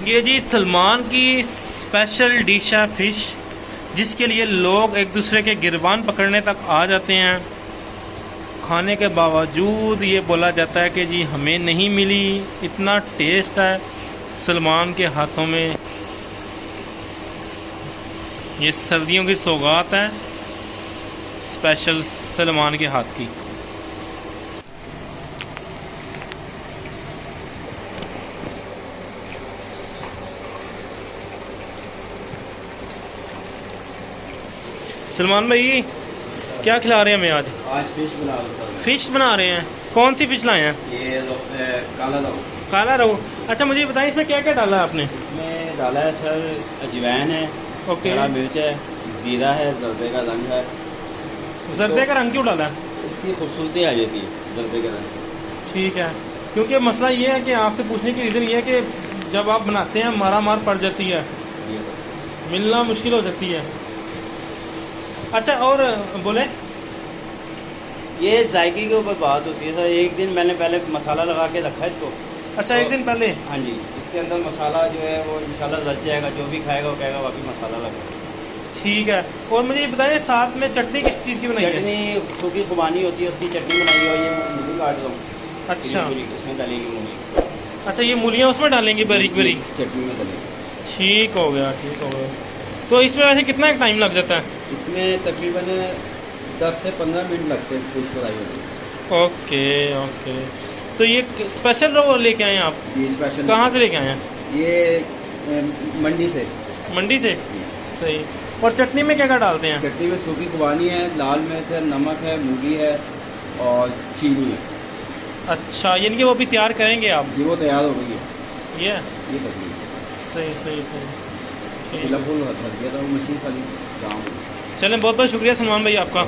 ये जी सलमान की special dish है फ़िश, जिसके लिए लोग एक दूसरे के गिरबान पकड़ने तक आ जाते हैं। खाने के बावजूद ये बोला जाता है कि जी हमें नहीं मिली। इतना टेस्ट है सलमान के हाथों में। ये सर्दियों की सौगात है स्पेशल सलमान के हाथ की। सलमान भाई क्या खिला रहे हैं हमें आज? फिश बना रहे हैं। फिश बना रहे हैं। कौन सी फिश लाए हैं? ये काला रोहू। काला रोहू। अच्छा मुझे बताएं इसमें क्या क्या डाला है आपने? इसमें डाला है सर अजवाइन है, ओके, हरा मिर्च है, जीरा है, जर्दे का रंग है। जर्दे का रंग क्यों डाला है? इसकी खूबसूरती आ जाती है जर्दे का रंग। ठीक है, क्योंकि मसला ये है कि आपसे पूछने की रीज़न ये है कि जब आप बनाते हैं मारा मार पड़ जाती है, मिलना मुश्किल हो जाती है। अच्छा और बोले, ये जायके के ऊपर बात होती है सर। एक दिन मैंने पहले मसाला लगा के रखा है इसको। अच्छा तो, एक दिन पहले? हाँ जी, इसके अंदर मसाला जो है वो इंशाल्लाह रच जाएगा। जो भी खाएगा वो कहेगा वाकई मसाला लगा। ठीक है। और मुझे ये बताइए साथ में चटनी किस चीज़ की बनाई है? चटनी सूखी खुबानी होती है, उसकी चटनी बनाई है। ये मूली काट दो। अच्छा, इसमें डालेंगे मूली। अच्छा ये मूलियाँ उसमें डालेंगे बारीक बारीक? चटनी में डालेंगे। ठीक हो गया, ठीक हो गया। तो इसमें वैसे कितना टाइम लग जाता है? इसमें तकरीबन 10 से 15 मिनट लगते हैं फिश फ्राई होने। Okay okay. तो ये स्पेशल रोल लेके आए हैं आप? ये स्पेशल कहाँ से लेके आए हैं? ये मंडी से। मंडी से? सही। और चटनी में क्या क्या डालते हैं? चटनी में सूखी खुबानी है, लाल मिर्च है, नमक है, मूली है और चीनी है। अच्छा, यानी कि वो भी तैयार करेंगे आप? ये वो तैयार हो गई है। ये तकरीबन सही सही सही। फुल था वो मशीन खाली काम। चलें, बहुत बहुत शुक्रिया सलमान भाई आपका।